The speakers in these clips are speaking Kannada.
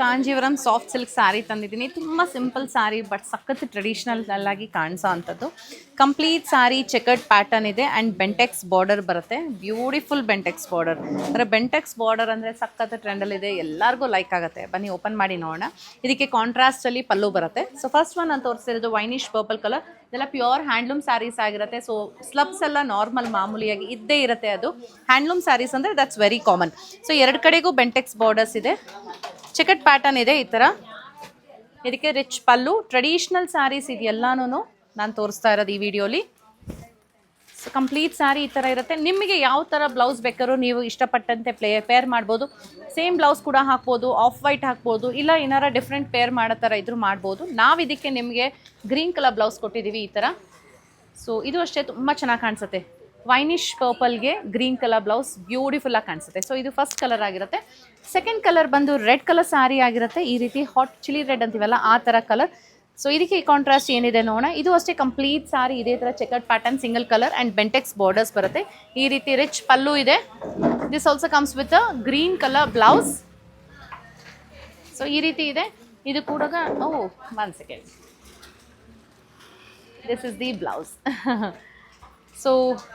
ಕಾಂಜೀವರಂ ಸಾಫ್ಟ್ ಸಿಲ್ಕ್ ಸ್ಯಾರಿ ತಂದಿದ್ದೀನಿ. ತುಂಬ ಸಿಂಪಲ್ ಸ್ಯಾರಿ ಬಟ್ ಸಖತ್ ಟ್ರೆಡಿಷ್ನಲ್ ಆಗಿ ಕಾಣಿಸೋ ಅಂಥದ್ದು. ಕಂಪ್ಲೀಟ್ ಸ್ಯಾರಿ ಚೆಕರ್ಡ್ ಪ್ಯಾಟರ್ನ್ ಇದೆ ಆ್ಯಂಡ್ ಬೆಂಟೆಕ್ಸ್ ಬಾರ್ಡರ್ ಬರುತ್ತೆ. ಬ್ಯೂಟಿಫುಲ್ ಬೆಂಟೆಕ್ಸ್ ಬಾರ್ಡರ್ ಅಂದರೆ ಬೆಂಟೆಕ್ಸ್ ಬಾರ್ಡರ್ ಅಂದರೆ ಸಖತ್ ಟ್ರೆಂಡಲ್ಲಿದೆ, ಎಲ್ಲರಿಗೂ ಲೈಕ್ ಆಗುತ್ತೆ. ಬನ್ನಿ ಓಪನ್ ಮಾಡಿ ನೋಡೋಣ. ಇದಕ್ಕೆ ಕಾಂಟ್ರಾಸ್ಟಲ್ಲಿ ಪಲ್ಲು ಬರುತ್ತೆ. ಸೊ ಫಸ್ಟ್ ಒನ್ ನಾನು ತೋರಿಸ್ತಿರೋದು ವೈನಿಶ್ ಪರ್ಪಲ್ ಕಲರ್. ಇದೆಲ್ಲ ಪ್ಯೂರ್ ಹ್ಯಾಂಡ್ಲೂಮ್ ಸ್ಯಾರೀಸ್ ಆಗಿರುತ್ತೆ. ಸೊ ಸ್ಲಬ್ಸ್ ಎಲ್ಲ ನಾರ್ಮಲ್ ಮಾಮೂಲಿಯಾಗಿ ಇದ್ದೇ ಇರುತ್ತೆ. ಅದು ಹ್ಯಾಂಡ್ಲೂಮ್ ಸ್ಯಾರೀಸ್ ಅಂದರೆ ದಟ್ಸ್ ವೆರಿ ಕಾಮನ್. ಸೊ ಎರಡು ಕಡೆಗೂ ಬೆಂಟೆಕ್ಸ್ ಬಾರ್ಡರ್ಸ್ ಇದೆ, ಚೆಕಟ್ ಪ್ಯಾಟರ್ನ್ ಇದೆ ಈ ಥರ. ಇದಕ್ಕೆ ರಿಚ್ ಪಲ್ಲು. ಟ್ರೆಡಿಷ್ನಲ್ ಸ್ಯಾರೀಸ್ ಇದೆಲ್ಲಾನು ನಾನು ತೋರಿಸ್ತಾ ಇರೋದು ಈ ವಿಡಿಯೋಲಿ. ಸೊ ಕಂಪ್ಲೀಟ್ ಸ್ಯಾರಿ ಈ ಥರ ಇರುತ್ತೆ. ನಿಮಗೆ ಯಾವ ಥರ ಬ್ಲೌಸ್ ಬೇಕಾದ್ರೂ ನೀವು ಇಷ್ಟಪಟ್ಟಂತೆ ಪೇರ್ ಮಾಡ್ಬೋದು. ಸೇಮ್ ಬ್ಲೌಸ್ ಕೂಡ ಹಾಕ್ಬೋದು, ಆಫ್ ವೈಟ್ ಹಾಕ್ಬೋದು, ಇಲ್ಲ ಏನಾರ ಡಿಫ್ರೆಂಟ್ ಪೇರ್ ಮಾಡೋ ಥರ ಇದ್ರೂ ಮಾಡ್ಬೋದು. ನಾವು ಇದಕ್ಕೆ ನಿಮಗೆ ಗ್ರೀನ್ ಕಲರ್ ಬ್ಲೌಸ್ ಕೊಟ್ಟಿದ್ದೀವಿ ಈ ಥರ. ಸೊ ಇದು ಅಷ್ಟೇ ತುಂಬ ಚೆನ್ನಾಗಿ ಕಾಣಿಸುತ್ತೆ. ವೈನಿಶ್ ಪರ್ಪಲ್ಗೆ ಗ್ರೀನ್ ಕಲರ್ ಬ್ಲೌಸ್ ಬ್ಯೂಟಿಫುಲ್ಲಾಗಿ ಕಾಣಿಸುತ್ತೆ. ಸೊ ಇದು ಫಸ್ಟ್ ಕಲರ್ ಆಗಿರುತ್ತೆ. ಸೆಕೆಂಡ್ ಕಲರ್ ಬಂದು ರೆಡ್ ಕಲರ್ ಸ್ಯಾರಿ ಆಗಿರುತ್ತೆ. ಈ ರೀತಿ ಹಾಟ್ ಚಿಲ್ಲಿ ರೆಡ್ ಅಂತೀವಲ್ಲ ಆ ಥರ ಕಲರ್. ಸೊ ಇದಕ್ಕೆ ಕಾಂಟ್ರಾಸ್ಟ್ ಏನಿದೆ ನೋಡೋಣ. ಇದು ಅಷ್ಟೇ ಕಂಪ್ಲೀಟ್ ಸ್ಯಾರಿ ಇದೇ ಥರ checkered pattern, single colour and Bentex borders ಬರುತ್ತೆ. ಈ ರೀತಿ ರಿಚ್ ಪಲ್ಲು ಇದೆ. This also comes with a green colour blouse. So ಈ ರೀತಿ ಇದೆ. ಇದು ಕೂಡ one second, this is the blouse. So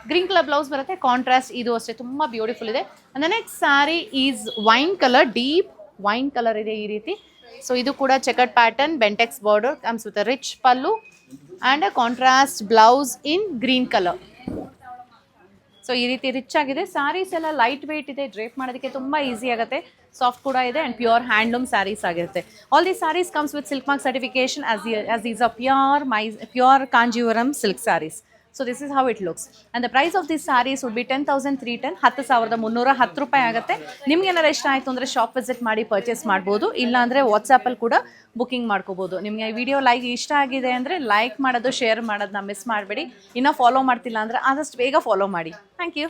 green colour blouse ಬರುತ್ತೆ, ಕಾಂಟ್ರಾಸ್ಟ್. ಇದು ಅಷ್ಟೇ ತುಂಬ ಬ್ಯೂಟಿಫುಲ್ ಇದೆ. And next saree is wine colour, deep wine colour ಇದೆ ಈ ರೀತಿ. ಸೊ ಇದು ಕೂಡ checkered pattern, Bentex border, comes with a rich pallu and a contrast blouse in green colour. So ಈ ರೀತಿ ರಿಚ್ ಆಗಿದೆ. ಸ್ಯಾರೀಸ್ ಎಲ್ಲ ಲೈಟ್ ವೆಯ್ಟ್ ಇದೆ, ಡ್ರೇಪ್ ಮಾಡೋದಕ್ಕೆ ತುಂಬ ಈಸಿ ಆಗುತ್ತೆ. ಸಾಫ್ಟ್ ಕೂಡ ಇದೆ ಆ್ಯಂಡ್ ಪ್ಯೂರ್ ಹ್ಯಾಂಡ್ಲೂಮ್ ಸ್ಯಾರೀಸ್ ಆಗಿರುತ್ತೆ. All the sarees comes with silk mark certification as these are pure Kanjivaram silk sarees. So this is how it looks and the price of these sarees would be 10,310 10,310 ರೂಪಾಯಿ ಆಗುತ್ತೆ. ನಿಮ್ಗೆ ಏನಾರ ಇಷ್ಟ ಆಯಿತು ಅಂದರೆ ಶಾಪ್ ವಿಸಿಟ್ ಮಾಡಿ ಪರ್ಚೇಸ್ ಮಾಡ್ಬೋದು, ಇಲ್ಲಾಂದರೆ ವಾಟ್ಸಪ್ಪಲ್ಲಿ ಕೂಡ ಬುಕ್ಕಿಂಗ್ ಮಾಡ್ಕೋಬೋದು. ನಿಮಗೆ ಈ ವಿಡಿಯೋ ಇಷ್ಟ ಆಗಿದೆ ಅಂದರೆ ಲೈಕ್ ಮಾಡೋದು, ಶೇರ್ ಮಾಡೋದನ್ನ ಮಿಸ್ ಮಾಡಬೇಡಿ. ಇನ್ನೂ ಫಾಲೋ ಮಾಡ್ತಿಲ್ಲ ಅಂದರೆ ಆದಷ್ಟು ಬೇಗ ಫಾಲೋ ಮಾಡಿ. Thank you.